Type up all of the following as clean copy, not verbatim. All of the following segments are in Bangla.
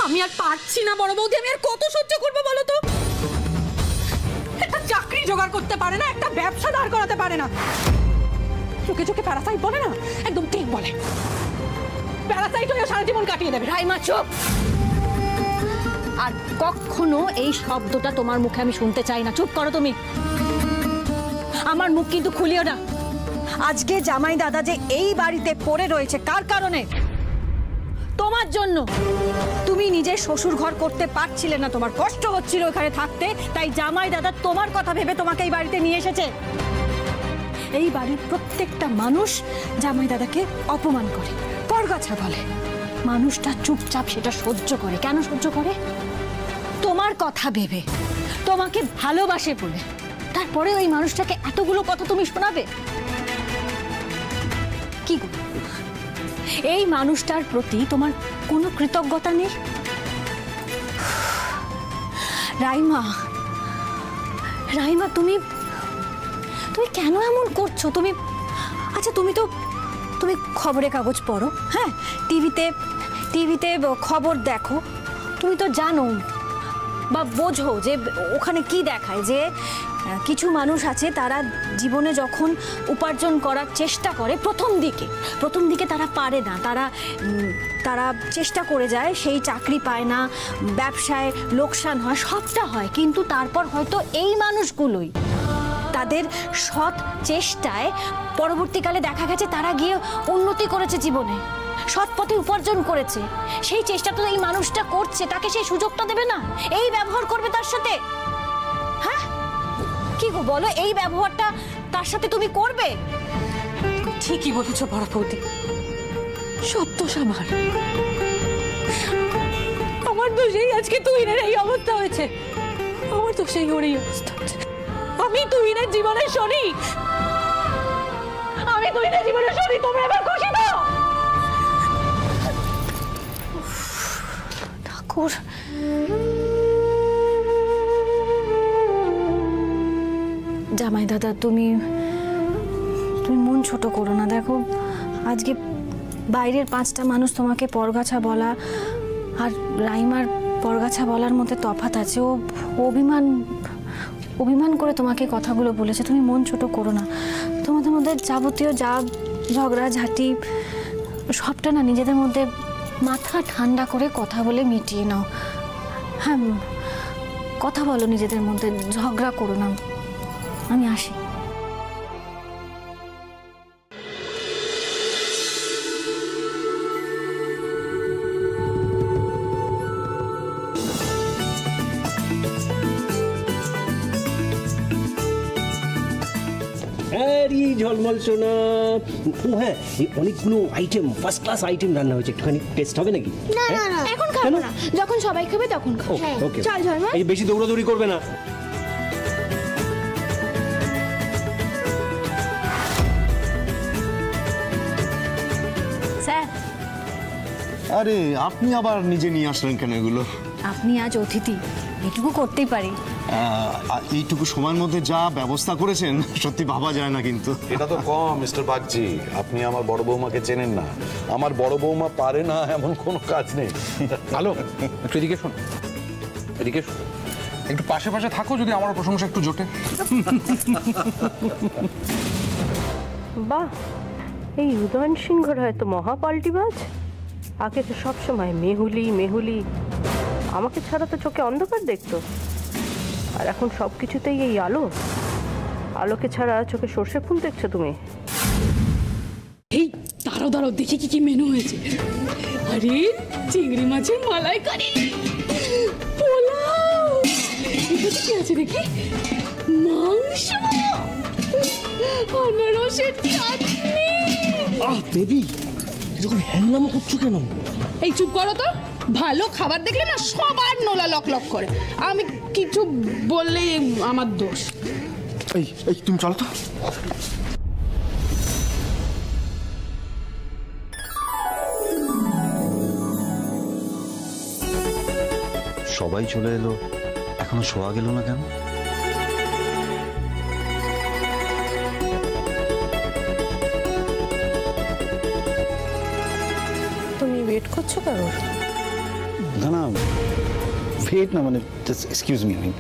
আমি আর পারছি না বড় বৌদি, আমি আর কত সহ্য করবো বলো তো? একটা চাকরি জোগাড় করতে পারে না, একটা ব্যবসা দাঁড় করাতে পারে না। চোখে চোখে প্যারাসাইট বলে না, একদম ঠিক বলে। প্যারাসাইট হয়ে সারা জীবন কাটিয়ে দেবে। রাইমা চুপ! আর কখনো এই শব্দটা তোমার মুখে আমি শুনতে চাই না। চুপ করো তুমি, আমার মুখ কিন্তু খুলিও না। আজকে জামাই দাদা যে এই বাড়িতে পড়ে রয়েছে কার কারণে? তোমার জন্য। তুমি নিজের শ্বশুর ঘর করতে পারছিলে না, তোমার কষ্ট হচ্ছিল ওখানে থাকতে, তাই জামাই দাদা তোমার কথা ভেবে তোমাকে এই বাড়িতে নিয়ে এসেছে। এই বাড়ির প্রত্যেকটা মানুষ জামাই দাদাকে অপমান করে, পরগাছা বলে। মানুষটা চুপচাপ সেটা সহ্য করে। কেন সহ্য করে? তোমার কথা ভেবে, তোমাকে ভালোবাসে বলে। তারপরে ওই মানুষটাকে এতগুলো কথা তুমি শোনাবে? কি গো, এই মানুষটার প্রতি তোমার কোনো কৃতজ্ঞতা নেই? রাইমা, রাইমা, তুমি কেন এমন করছো? আচ্ছা তুমি খবরের কাগজ পড়ো, হ্যাঁ, টিভিতে খবর দেখো। তুমি তো জানো বা বোঝো যে ওখানে কি দেখায়, যে কিছু মানুষ আছে তারা জীবনে যখন উপার্জন করার চেষ্টা করে প্রথম দিকে তারা পারে না, তারা চেষ্টা করে যায়, সেই চাকরি পায় না, ব্যবসায় লোকসান হয়, সবটা হয়, কিন্তু তারপর হয়তো এই মানুষগুলোই তাদের সৎ চেষ্টায় পরবর্তীকালে দেখা গেছে তারা গিয়ে উন্নতি করেছে, জীবনে সৎ পথে উপার্জন করেছে। সেই চেষ্টা তো এই মানুষটা করছে, তাকে সেই সুযোগটা দেবে না? এই ব্যবহার করবে তার সাথে? হ্যাঁ, কি গো বলো, এই ব্যবহারটা তার সাথে তুমি করবে? ঠিকই বলেছো বড় বৌদি, সব দোষ আমার দোষেই আজকে তুহিনের এই অবস্থা হয়েছে। আমার দোষেই ওর এই অবস্থা হয়েছে। আমি তুহিনের জীবনে শনি, তোমরা এবার খুশি তো? ঠাকুর, জামাই দাদা, তুমি মন ছোট করো না। দেখো, আজকে বাইরের 5টা মানুষ তোমাকে পরগাছা বলা আর রাইমার পরগাছা বলার মধ্যে তফাৎ আছে। ও অভিমান করে তোমাকে কথাগুলো বলেছে। তুমি মন ছোট করো না। তোমাদের মধ্যে যাবতীয় যা ঝগড়াঝাটি সবটা না নিজেদের মধ্যে মাথা ঠান্ডা করে কথা বলে মিটিয়ে নাও। হ্যাঁ, কথা বলো নিজেদের মধ্যে, ঝগড়া করো না। আমি আসি। ঝলমল সোনা। ও হ্যাঁ, অনেকগুলো আইটেম, ফার্স্ট ক্লাস আইটেম রান্না হয়েছে, একটুখানি টেস্ট হবে নাকি? না না না, এখন খাবো না, যখন সবাই খাবে তখন খাবো। ওকে, চল ঝলমল। এই বেশি দৌড়াদৌড়ি করবে না। স্যার, আরে আপনি আবার নিজে নিয়ে আসলেন কেন এগুলো? আপনি আজ অতিথি, এটুকু করতেই পারি। এইটুকু সময়ের মধ্যে যা ব্যবস্থা করেছেন সত্যি ভাবা যায় না। কিন্তু এটা তো কম মিস্টার বাগচি, আপনি আমার বড় বৌমাকে চেনেন না। আমার বড় বৌমা পারে না এমন কোনো কাজ নেই। হ্যালো, একটু এদিকে শোন, এদিকে শোন, একটু পাশে পাশে থাকো, যদি আমার প্রশংসা একটু জোটে। বাহ, এই উদয়ন সিংহর হয়তো মহাপাল্টিবাজ। আগে তো সবসময় মেহুলি, আমাকে ছাড়া তো চোখে অন্ধকার দেখতো, আর এখন সব কিছুতেই এই আলোকে ছাড়া চোখে সর্ষে ফুল দেখছো তুমি। এই দাঁড়াও দেখি কি মেনু হয়েছে। আরে চিংড়ি মাছের মালাইকারি, পোলাও, এটা কি আছে দেখি, মাংস, আনারসের চাটনি। বেবি, এরকম হ্যাংলামো করছো কেন? এই চুপ করো তো, ভালো খাবার দেখলে না সবার নোলা লক করে। আমি কিছু বললেই আমার দোষ। এই তুমি চলো তো। সবাই চলে এলো, এখনো শোয়া গেল না কেন? তুমি ওয়েট করছো কারোর? না না, ওয়েট না, মানে জাস্ট এক্সকিউজ মি। আমি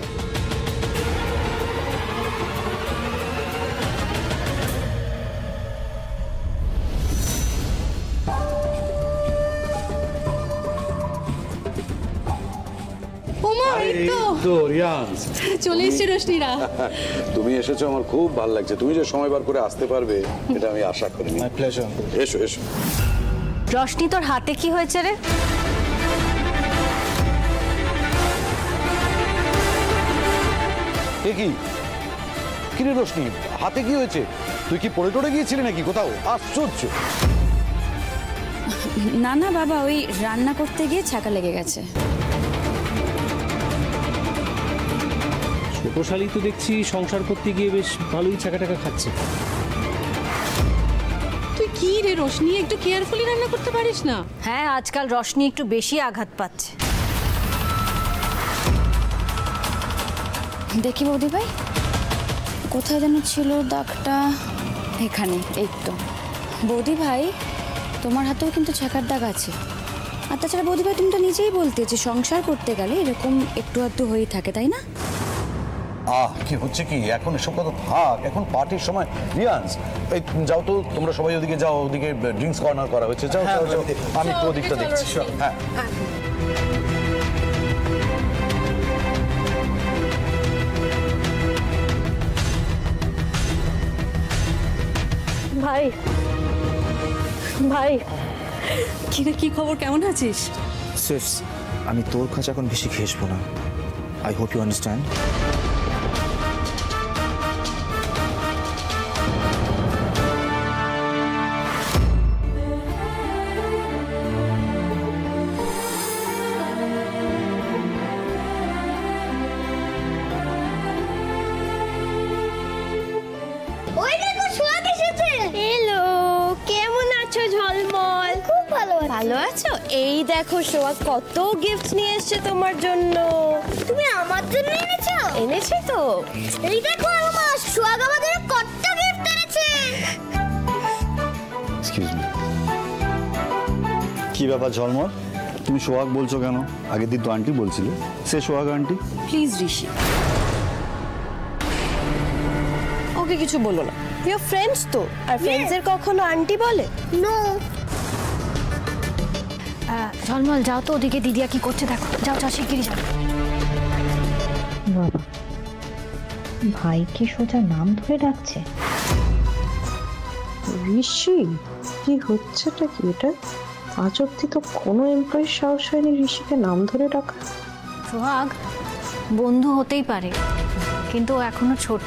চলে এসছে রোশনীরা। তুমি এসেছো, আমার খুব ভালো লাগছে। তুমি যে সময় বার করে আসতে পারবে এটা আমি আশা করিনি। My pleasure. এসো এসো। রশনি, তোর হাতে কি হয়েছে রে? এ কি কিরে রোশনি, হাতে কি হয়েছে? তুই কি পড়ে টড়ে গিয়েছিলি নাকি কোথাও? আশ্চর্য। না না বাবা, ওই রান্না করতে গিয়ে ছাকা লেগে গেছে। ছোট শালি তো দেখছি সংসার করতে গিয়ে বেশ ভালোই চাকা টাকা খাচ্ছে। তুই কি রে রোশনি, একটু কেয়ারফুলি রান্না করতে পারিস না? হ্যাঁ, আজকাল রশনি একটু বেশি আঘাত পাচ্ছে। দেখি বৌদি ভাই, কোথায় যেন ছিল দাগটা? এখানে, এই তো। বৌদি ভাই, তোমার হাতেও কিন্তু ছাকার দাগ আছে। আর তাছাড়া বৌদি ভাই, তুমি তো নিজেই বলতে যে সংসার করতে গেলে এরকম একটু আধটু হয়েই থাকে, তাই না? কি হচ্ছে কি এখন? এসব কথা থাক, এখন পার্টির সময়। রিয়ান্স, এই যাও তো, তোমরা সবাই ওদিকে যাও, ওদিকে ড্রিঙ্কস কর্নার করা হয়েছে। যাও যাও যাও, আমি একটু ওদিকটা দেখছি। হ্যাঁ ভাই ভাই, কিরে, কি খবর, কেমন আছিস? সিস, আমি তোর কাছে এখন বেশি ঘেসবো না। I hope you understand. ওই দেখো সোহাগ এসেছে। হ্যালো, কেমন আছো ঝলমল? খুব ভালো আছি। ভালো আছো? এই দেখো সোহাগ কত গিফট নিয়ে এসেছে তোমার জন্য। তুমি আমার জন্য এনেছো? এনেছি তো। এই দেখো আমার সোহাগ আমাদের কত গিফট এনেছে। Excuse me. কি ব্যাপার ঝলমল, তুমি সোহাগ বলছো কেন? আগের দিন তো আন্টি বলছিলে। সে সোহাগ আন্টি? প্লিজ ঋষি, ওকে কিছু বলো না। ইউর ফ্রেন্ডস তো, আর ফ্রেন্ডসের কখনো আন্টি বলে? নো। ঝলমল, যাও তো ওদিকে দিদিয়া কি করছে দেখো। যাও যাও, শিগগিরই যাও। বাবা, ভাইকে সোজা নাম ধরে ডাকছে। ঋষি, কি হচ্ছেটা কি এটা? আজ অব্দি তো কোনো এমপ্লয়ির সাহস হয়নি ঋষিকে নাম ধরে ডাকা। সোহাগ বন্ধু হতেই পারে, কিন্তু ও এখনো ছোট।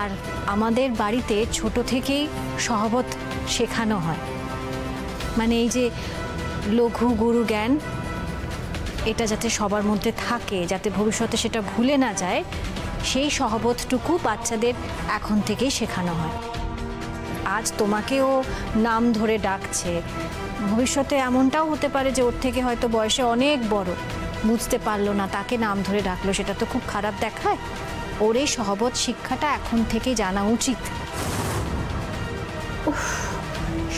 আর আমাদের বাড়িতে ছোট থেকেই সহবত শেখানো হয়। মানে এই যে লঘু গুরু জ্ঞান, এটা যাতে সবার মধ্যে থাকে, যাতে ভবিষ্যতে সেটা ভুলে না যায়, সেই সহবতটুকু বাচ্চাদের এখন থেকেই শেখানো হয়। আজ তোমাকেও নাম ধরে ডাকছে, ভবিষ্যতে এমনটাও হতে পারে যে ওর থেকে হয়তো বয়সে অনেক বড়, বুঝতে পারলো না, তাকে নাম ধরে ডাকলো, সেটা তো খুব খারাপ দেখায়। ওর এই সহবত শিক্ষাটা এখন থেকেই জানা উচিত।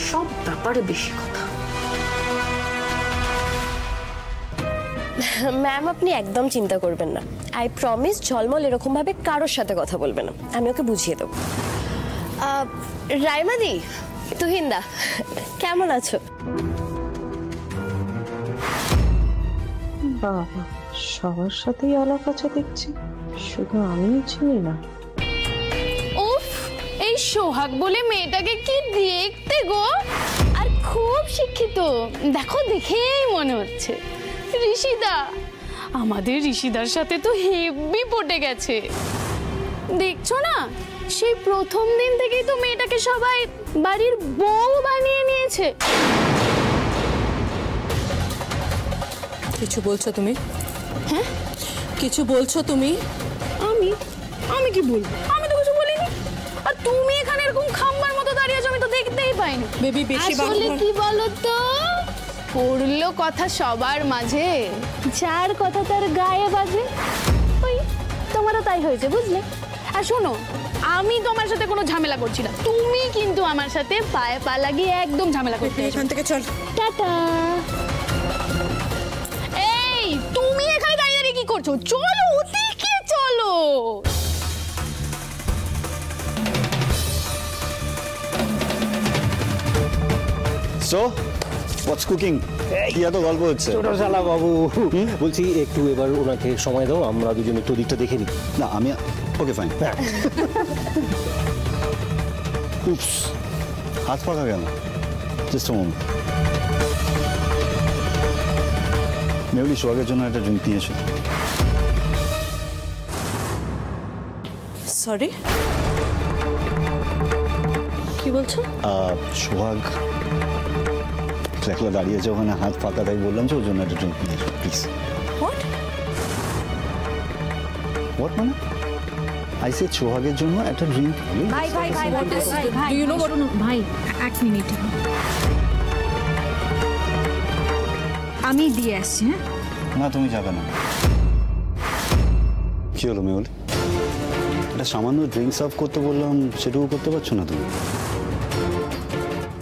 সব ব্যাপারে বেশি কথা। ম্যাম, আপনি একদম চিন্তা করবেন না। আই প্রমিস ঝলমল এরকম ভাবে কারোর সাথে কথা বলবে না। আমি ওকে বুঝিয়ে দেবো। রাইমাদি, তুহিনদা, কেমন আছো? বাবা, সবার সাথেই আলাপ আছে দেখছি, শুধু আমিই চিনি না। উফ, এই সোহাগ বলে মেয়েটাকে কি দেখতে গো! আর খুব শিক্ষিত, দেখো দেখেই মনে হচ্ছে। ঋষিদা, আমাদের ঋষিদার সাথে তো হেব্বি পটে গেছে। দেখছো না, সেই প্রথম দিন থেকেই তো মেয়েটাকে সবাই বাড়ির বউ বানিয়ে নিয়েছে। কিছু বলছো তুমি? হ্যাঁ, কিছু বলছো তুমি? আমি কি বলবো? আমি তো কিছু বলিনি। আর তুমি এখানে এরকম খাম্বার মতো দাঁড়িয়ে আছো, আমি তো দেখতেই পাইনি। বেবি, বেশি আসলে কি বলো তো, পড়লো কথা সবার মাঝে, যার কথা তার গায়ে বাজে। ওই তোমারও তাই হয়েছে, বুঝলে? আর শোনো, আমি তোমার সাথে কোনো ঝামেলা করছি না, তুমি কিন্তু আমার সাথে পায়ে পা লাগিয়ে একদম ঝামেলা করতে। এখান থেকে চল। টাটা। এই, তুমি এখানে দাঁড়িয়ে দাঁড়িয়ে কি করছো? করছো? চলো ওদিকে চলো। So what's cooking? কি এত গল্প হচ্ছে? ছোট শালা বাবু, বলছি একটু এবার ওনাকে সময় দাও, আমরা দুজন একটু দিকটা দেখে নিই। না আমি ওকে ফাইন। উপস, হাত পাকা কেন? Just a moment. মেহুলি সোহাগের জন্য একটা ড্রিঙ্ক নিয়ে এসো। সরি, কি বলছো? সোহাগ একলা দাঁড়িয়েছে ওখানে, হাত ফাঁকা, তাই বললাম যে ওর জন্য একটা ড্রিঙ্ক নিয়ে এসো প্লিজ। হোয়াট হোয়াট মানে? আই সে সোহাগের জন্য একটা ড্রিঙ্ক। ভাই ভাই ভাই ভাই You know what? ভাই এক মিনিট, আমি দিয়ে আসছি। হ্যাঁ না তুমি যাবে না। কি হলো মেহুলি? একটা সামান্য ড্রিঙ্ক সার্ভ করতে বললাম, সেটুকু করতে পারছো না তুমি?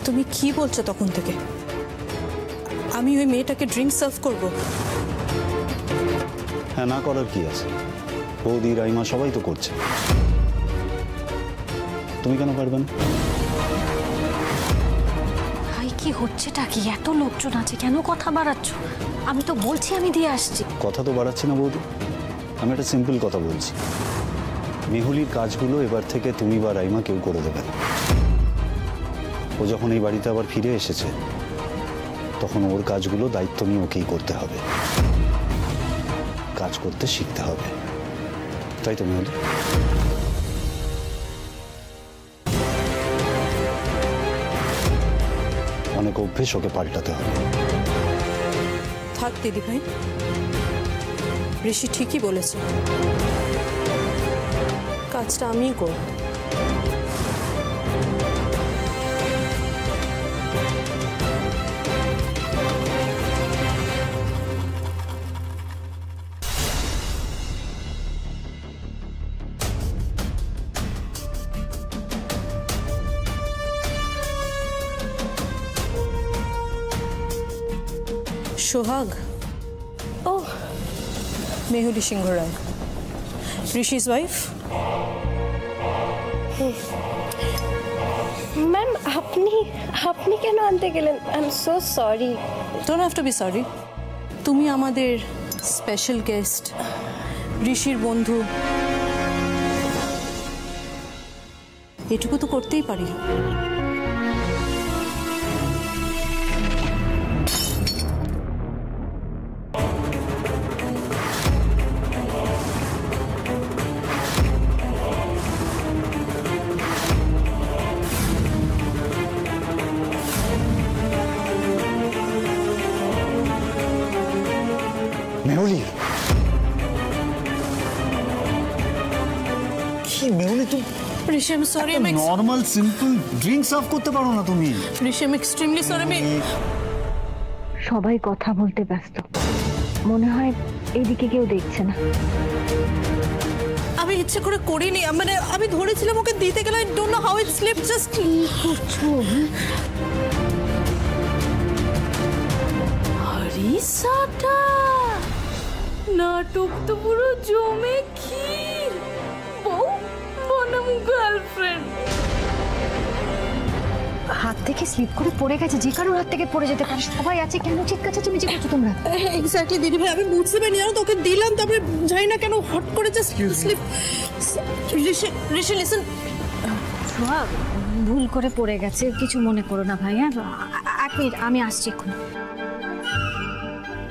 তুমি কি বলছো তখন থেকে? আমি ওই মেয়েটাকে ড্রিঙ্ক সার্ভ করব? হ্যাঁ, না করার কি আছে? বৌদি, রাইমা সবাই তো করছে, তুমি কেন পারবে না? ভাই কি হচ্ছেটা কি? এত লোকজন আছে, কেন কথা বাড়াচ্ছ? আমি তো বলছি আমি দিয়ে আসছি। কথা তো বাড়াচ্ছি না বৌদি, আমি একটা সিম্পল কথা বলছি। মেহুলির কাজগুলো এবার থেকে তুমি বা রাইমা কেউ করে দেবে না। ও যখন এই বাড়িতে আবার ফিরে এসেছে, তখন ওর কাজগুলো দায়িত্ব নিয়ে ওকেই করতে হবে, কাজ করতে শিখতে হবে, তাই তো মেহুলি? অনেক অভ্যেস ওকে পাল্টাতে হবে। থাক দিদি ভাই, ঋষি ঠিকই বলেছে, কাজটা আমিই করব। সোহাগ, ও মেহুলি সিংহ রায়, ঋষি's ওয়াইফ। ম্যাম আপনি কেন আনতে গেলেন? I am so sorry. Don't have to be sorry. তুমি আমাদের স্পেশাল গেস্ট, ঋষির বন্ধু, এটুকু তো করতেই পারি। মেহুলি, কি মেহুলি তুমি? Rishi I am sorry. Normal simple drink serve করতে পারো না তুমি? Rishi I am extremely sorry. সবাই কথা বলতে ব্যস্ত, মনে হয় এদিকে কেউ দেখছে না। আমি ইচ্ছে করে করিনি, মানে আমি ধরেছিলাম ওকে দিতে গেলে। I don't know how it slipped. Just কি করছো? হরিসাটা নাটক তো পুরো জমে ক্ষীর। বউ বনাম গার্লফ্রেন্ড। হাত থেকে স্লিপ করে পড়ে গেছে, যে কারোর হাত থেকে পড়ে যেতে পারে। সবাই আছে, কেন চিৎকার চেঁচামেচি করছো তোমরা? এক্স্যাক্টলি দিদি ভাই, আমি বুঝতে পারিনি। জানো তোকে দিলাম, তারপরে জানি না কেন হট করে জাস্ট স্লিপ। ঋষি লিসেন, সোহাগ ভুল করে পড়ে গেছে, কিছু মনে করো না ভাই। হ্যাঁ এক মিনিট, আমি আসছি এখন।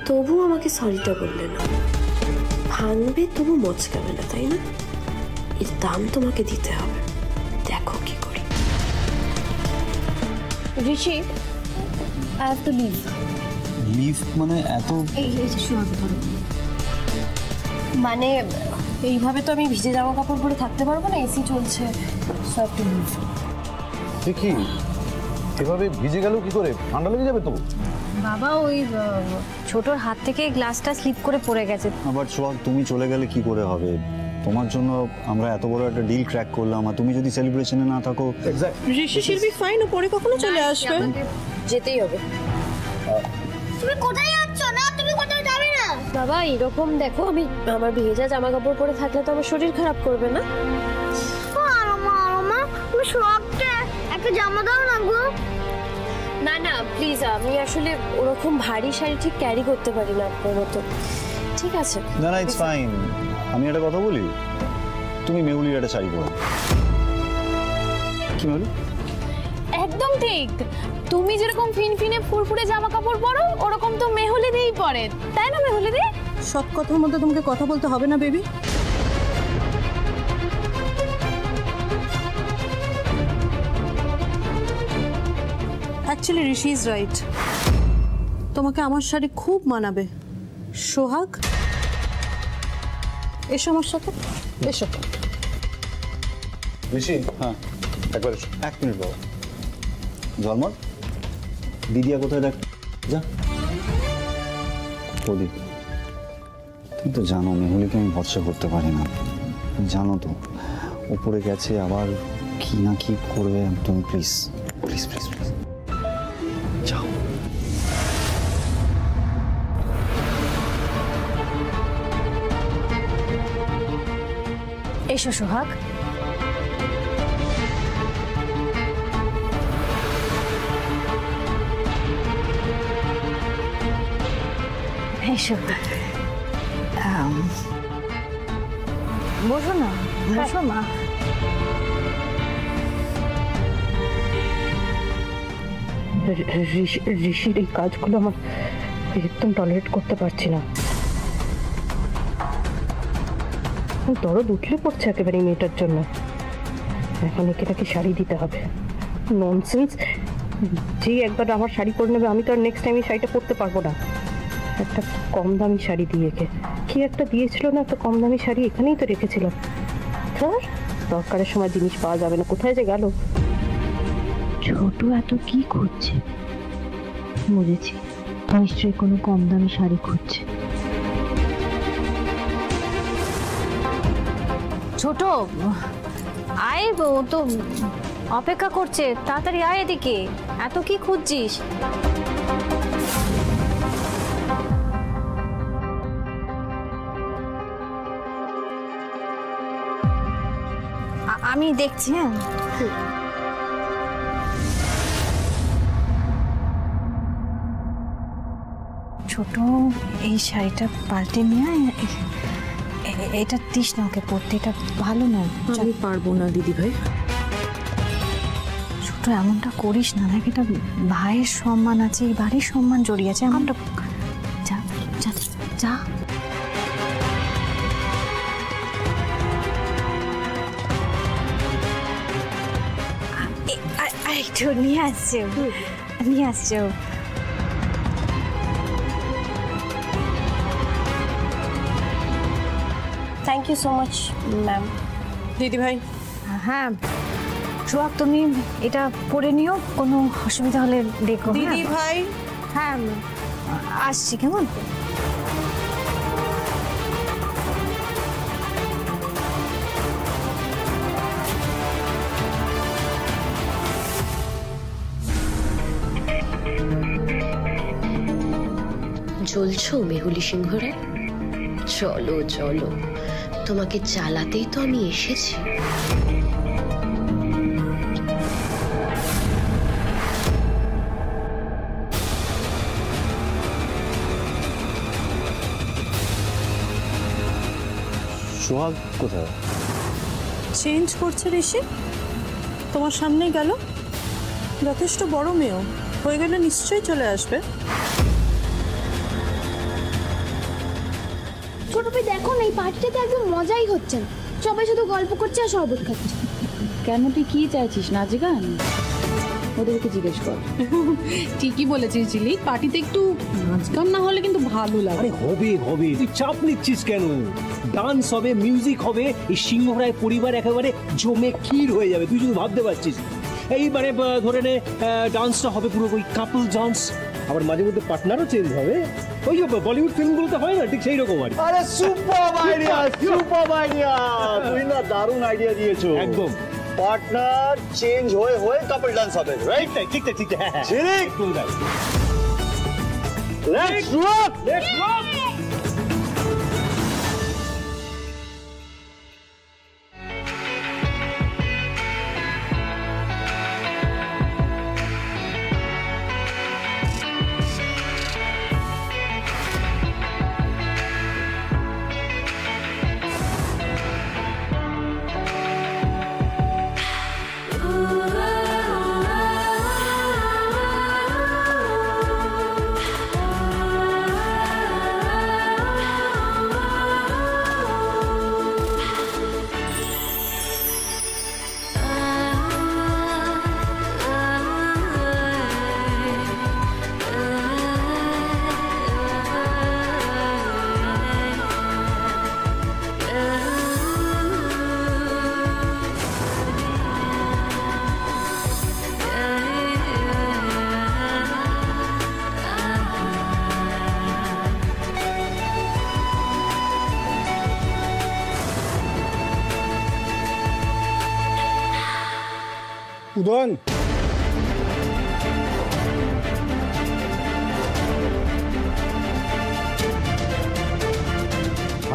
তবু আমাকে সরিটা বললে না। ভাঙবে তবু মচকাবে না, তাই না? এর দাম তোমাকে দিতে হবে। দেখো কি করি। Rishi, I have to leave. Leave মানে এত? এই যে সোহাগ ধরো। মানে এইভাবে তো আমি ভিজে জামা কাপড় পরে থাকতে পারবো না, এসি চলছে। সব টু লিভ। কি এভাবে ভিজে গেল কি করে? ঠান্ডা লেগে যাবে তো। বাবা ওই ছোটর হাত থেকে গ্লাসটা স্লিপ করে পড়ে গেছে। আবার সোহাগ, তুমি চলে গেলে কি করে হবে? তোমার জন্য আমরা এত বড় একটা ডিল ক্র্যাক করলাম, আর তুমি যদি সেলিব্রেশনে না থাকো। ঋষি শিল বি ফাইন, ও পরে কখনো চলে আসবে। যেতেই হবে। তুমি কোথায় যাচ্ছ? না তুমি কোথাও যাবে না। বাবা এরকম দেখো, আমি আমার ভেজা জামা কাপড় পরে থাকলে তো আমার শরীর খারাপ করবে না? একটা জামা দাও না গো। না না প্লিজ, আমি আসলে ওরকম ভারী শাড়ি ঠিক ক্যারি করতে পারি না আপনার মতো। ঠিক আছে না না, ইটস ফাইন। আমি একটা কথা বলি, তুমি মেহুলির একটা শাড়ি পরো। কি বলো? একদম ঠিক। তুমি যেরকম ফিনফিনে ফুরফুরে জামা কাপড় পরো, ওরকম তো মেহুলি দিই পরে, তাই না মেহুলি দি? সব কথার মধ্যে তোমাকে কথা বলতে হবে না baby. Actually Rishi is right, তোমাকে আমার শাড়ি খুব মানাবে। সোহাগ এসো আমার সাথে, এসো। ঋষি, হ্যাঁ একবার এসো। 1 মিনিট বাবা। ঝলমল, দিদিয়া কোথায় দেখ, যা। প্রদীপ, তুমি তো জানো মেহুলিকে আমি ভরসা করতে পারি না, জানো তো। উপরে গেছে আবার কি না কি করবে। তুমি প্লিজ প্লিজ প্লিজ প্লিজ যাও। এসো সোহাগ। এসো, বসো না, বসো মা। ঋষির এই কাজগুলো আমার একদম টলারেট করতে পারছি না। দরদ উঠলে পড়ছে একেবারে এই মেয়েটার জন্য। এখন একে নাকি শাড়ি দিতে হবে, ননসেন্স। যে একবার আমার শাড়ি পরে নেবে, আমি তো আর নেক্সট টাইম এই শাড়িটা পরতে পারবো না। একটা কম দামি শাড়ি দিয়ে একে, কি একটা দিয়েছিল না, একটা কম দামি শাড়ি এখানেই তো রেখেছিলাম। ধর, দরকারের সময় জিনিস পাওয়া যাবে না, কোথায় যে গেল। ছোট এত কি খুঁজছে? বুঝেছি, নিশ্চয়ই কোনো কম দামি শাড়ি খুঁজছে। ছোট আয়, ও তো অপেক্ষা করছে, তাড়াতাড়ি আয় এদিকে। এত কি খুঁজছিস? আমি দেখছি। হ্যাঁ, ছোট এই শাড়িটা পাল্টে নিয়ে এটা দিস না ওকে পরতে, এটা ভালো নয়। আমি পারবো না দিদি ভাই। ছোট এমনটা করিস না, দেখ এটা ভাইয়ের সম্মান আছে, এই বাড়ির সম্মান জড়িয়ে আছে। এমনটা যা যা যা। একটু নিয়ে আসছে, নিয়ে আসছে। Thank you so much ma'am. দিদি ভাই, হ্যাঁ সোহাগ তুমি এটা পরে নিও, কোনো অসুবিধা হলে দেখো। দিদি ভাই, হ্যাঁ আসছি, কেমন? জ্বলছো মেহুলি সিংহ রায়? চলো চলো, তোমাকে চালাতেই তো আমি এসেছি। সোহাগ কোথায়? চেঞ্জ করছে ঋষি, তোমার সামনেই গেল। যথেষ্ট বড় মেয়েও হয়ে গেলে নিশ্চয়ই চলে আসবে। ছোট ভাই দেখো না, এই পার্টিটাতে একদম মজাই হচ্ছে না, সবাই শুধু গল্প করছে আর শরবত খাচ্ছে। কেন, তুই কি চাইছিস? নাচ গান? ওদেরকে জিজ্ঞেস কর। ঠিকই বলেছিস জিলি, পার্টিতে একটু নাচ গান না হলে কিন্তু ভালো লাগে। আরে হবে হবে, তুই চাপ নিচ্ছিস কেন? ডান্স হবে, মিউজিক হবে, এই সিংহ রায় পরিবার একেবারে জমে ক্ষীর হয়ে যাবে। তুই শুধু ভাবতে পারছিস। এইবারে ধরে নে ডান্সটা হবে পুরো ওই কাপল ডান্স, আবার মাঝে মধ্যে পার্টনারও চেঞ্জ হবে। ওই যে বলিউড ফিল্মগুলোতে হয় না, ঠিক সেই রকম আর। আরে সুপার আইডিয়া, সুপার আইডিয়া! তুই না দারুণ আইডিয়া দিয়েছো একদম। পার্টনার চেঞ্জ হয়ে হয়ে কাপল ডান্স হবে, রাইট? ঠিক ঠিক ঠিক, হ্যাঁ ঠিক। Let's rock, let's rock. Udayan,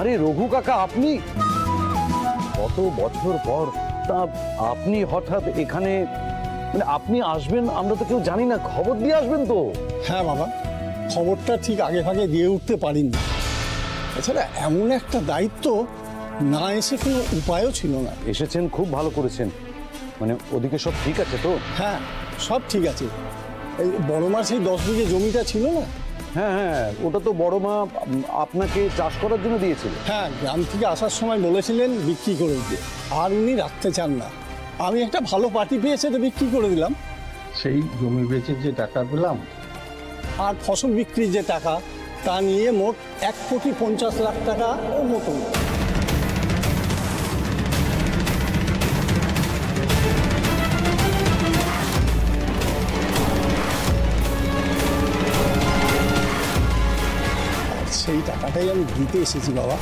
আরে রঘু কাকা, আপনি কত বছর পর, তা আপনি হঠাৎ এখানে, মানে আপনি আসবেন আমরা তো কেউ জানি না, খবর দিয়ে আসবেন তো? হ্যাঁ বাবা, খবরটা ঠিক আগে ভাগে দিয়ে উঠতে পারিনি। এছাড়া এমন একটা দায়িত্ব না এসে কোনো উপায়ও ছিল না। এসেছেন, খুব ভালো করেছেন। মানে ওদিকে সব ঠিক আছে তো? হ্যাঁ, সব ঠিক আছে। এই বড় মার সেই 10 বিঘে জমিটা ছিল না? হ্যাঁ হ্যাঁ, ওটা তো বড় মা আপনাকে চাষ করার জন্য দিয়েছিল। হ্যাঁ, গ্রাম থেকে আসার সময় বলেছিলেন বিক্রি করে দিতে, আর উনি রাখতে চান না। আমি একটা ভালো পার্টি পেয়েছে তো বিক্রি করে দিলাম। সেই জমি বেচে যে টাকা পেলাম আর ফসল বিক্রির যে টাকা, তা নিয়ে মোট 1,50,00,000 টাকা ওর মতন। সেই টাকাটাই আমি দিতে এসেছি বাবা।